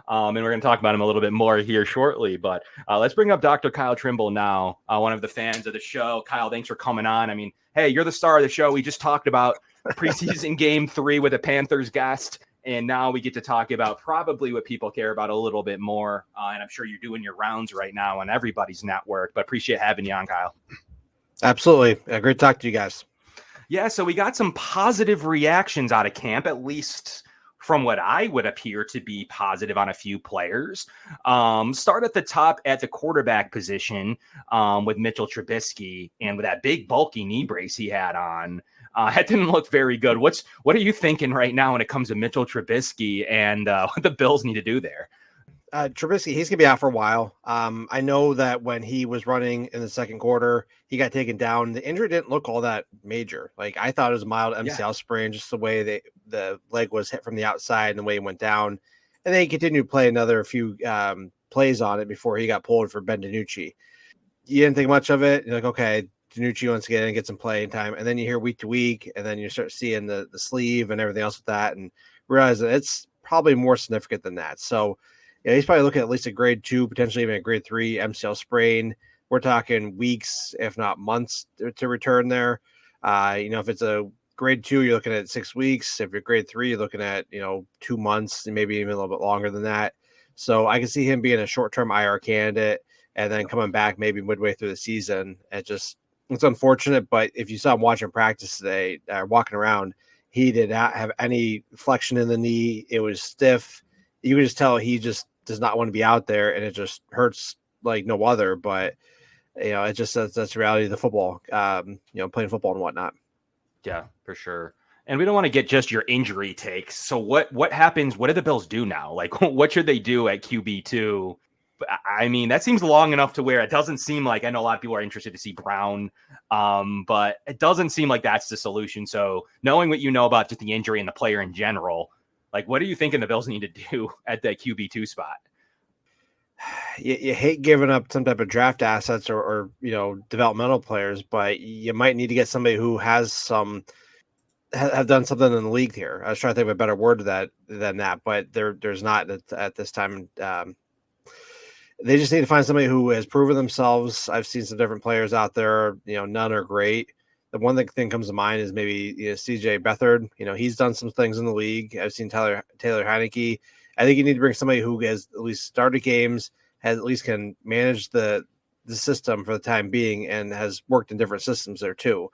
And we're going to talk about him a little bit more here shortly. But let's bring up Dr. Kyle Trimble now, one of the fans of the show. Kyle, thanks for coming on. I mean, hey, you're the star of the show. We just talked about preseason game 3 with a Panthers guest. And now we get to talk about probably what people care about a little bit more. And I'm sure you're doing your rounds right now on everybody's network, but appreciate having you on, Kyle. Absolutely. Great to talk to you guys. Yeah, so we got some positive reactions out of camp, at least from what I would appear to be positive on a few players. Start at the top at the quarterback position with Mitchell Trubisky, and with that big bulky knee brace he had on. That didn't look very good. What are you thinking right now when it comes to Mitchell Trubisky and what the Bills need to do there? Trubisky, he's going to be out for a while. I know that when he was running in the second quarter, he got taken down. The injury didn't look all that major. Like, I thought it was a mild MCL sprain, just the way the leg was hit from the outside and the way he went down. And then he continued to play another few plays on it before he got pulled for Ben DiNucci. You didn't think much of it. You're like, okay, DiNucci wants to get in and get some playing time. And then you hear week to week, and then you start seeing the sleeve and everything else with that, and realize that it's probably more significant than that. So, yeah, he's probably looking at least a grade 2, potentially even a grade 3 MCL sprain. We're talking weeks, if not months, to return there. If it's a grade 2, you're looking at 6 weeks. If you're grade 3, you're looking at 2 months, maybe even a little bit longer than that. So I can see him being a short-term IR candidate and then coming back maybe midway through the season. It's unfortunate, but if you saw him watching practice today, walking around, he did not have any flexion in the knee. It was stiff. You could just tell he just does not want to be out there, and it just hurts like no other. But it just that's the reality of the football. Playing football and whatnot. Yeah, for sure. And we don't want to get just your injury takes. So what happens? What do the Bills do now? Like, what should they do at QB2? I mean, that seems long enough to where it doesn't seem like, I know a lot of people are interested to see Brown, but it doesn't seem like that's the solution. So knowing what you know about just the injury and the player in general, like, what are you thinking the Bills need to do at the QB2 spot? You hate giving up some type of draft assets or developmental players, but you might need to get somebody who has have done something in the league here. I was trying to think of a better word than that, but there's not at this time. They just need to find somebody who has proven themselves. I've seen some different players out there. None are great. The one thing comes to mind is maybe CJ Beathard. He's done some things in the league. I've seen Taylor Heineke. I think you need to bring somebody who has at least started games, has at least can manage the system for the time being, and has worked in different systems there too.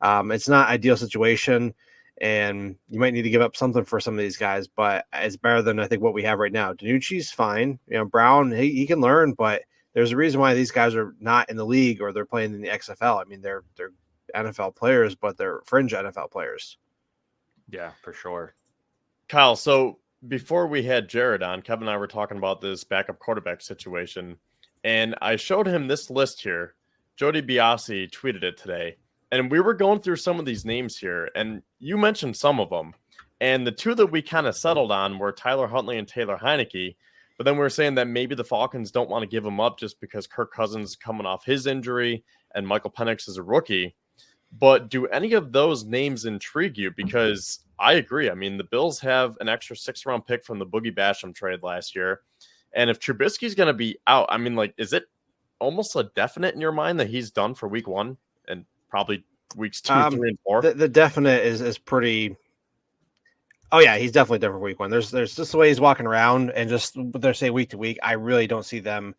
It's not ideal situation, and you might need to give up something for some of these guys, but it's better than I think what we have right now. DiNucci's fine. Brown, he can learn, but there's a reason why these guys are not in the league or they're playing in the XFL. I mean, they're NFL players, but they're fringe NFL players. Yeah, for sure. Kyle, so before we had Jared on, Kevin and I were talking about this backup quarterback situation, and I showed him this list here. Jody Biasi tweeted it today, and we were going through some of these names here, and you mentioned some of them, and the two that we kind of settled on were Tyler Huntley and Taylor Heineke, but then we were saying that maybe the Falcons don't want to give him up just because Kirk Cousins is coming off his injury, and Michael Penix is a rookie. But do any of those names intrigue you? Because I agree. I mean, the Bills have an extra 6th-round pick from the Boogie Basham trade last year. And if Trubisky's going to be out, I mean, like, is it almost a definite in your mind that he's done for week 1 and probably weeks 2, 3, and 4? The definite is pretty. Oh yeah, he's definitely done for week 1. There's just the way he's walking around, and just what they're saying week to week. I really don't see them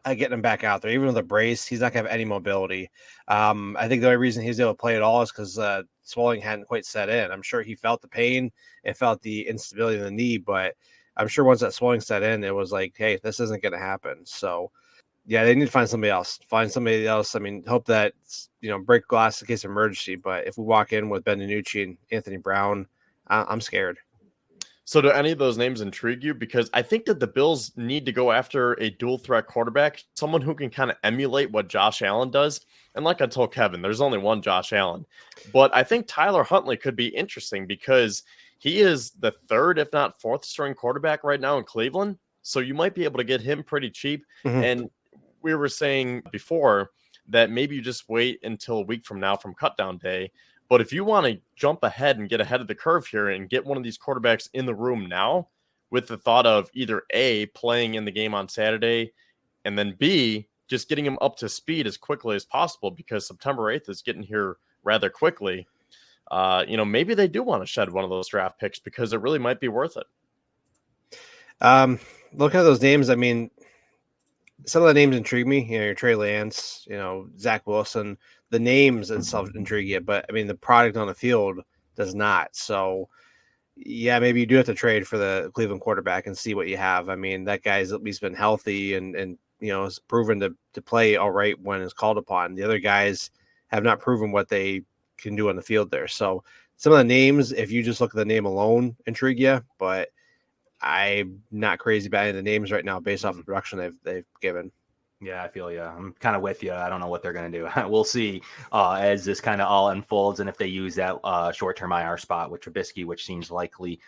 getting him back out there. Even with a brace, he's not gonna have any mobility. I think the only reason he's able to play at all is because swelling hadn't quite set in. I'm sure he felt the pain and felt the instability in the knee, but I'm sure once that swelling set in, it was like, hey, this isn't gonna happen. So yeah, they need to find somebody else. I mean, hope that break glass in case of emergency. But if we walk in with Ben DiNucci and Anthony Brown, I'm scared. So do any of those names intrigue you? Because I think that the Bills need to go after a dual threat quarterback, someone who can kind of emulate what Josh Allen does. And like I told Kevin, there's only one Josh Allen. But I think Tyler Huntley could be interesting because he is the 3rd, if not 4th string quarterback right now in Cleveland. So you might be able to get him pretty cheap. Mm-hmm. And we were saying before that maybe you just wait until a week from now from cutdown day. But if you want to jump ahead and get ahead of the curve here and get one of these quarterbacks in the room now, with the thought of either A, playing in the game on Saturday, and then B, just getting him up to speed as quickly as possible, because September 8th is getting here rather quickly. Maybe they do want to shed one of those draft picks because it really might be worth it. Looking at those names, I mean, some of the names intrigue me. Your Trey Lance, Zach Wilson. The names itself intrigue you, but I mean, the product on the field does not. So, yeah, maybe you do have to trade for the Cleveland quarterback and see what you have. I mean, that guy's at least been healthy and is proven to play all right when it's called upon. The other guys have not proven what they can do on the field there. So some of the names, if you just look at the name alone, intrigue you, but I'm not crazy about any of the names right now based off the production they've given. Yeah, I feel you. I'm kind of with you. I don't know what they're going to do. We'll see as this kind of all unfolds and if they use that short-term IR spot with Trubisky, which seems likely.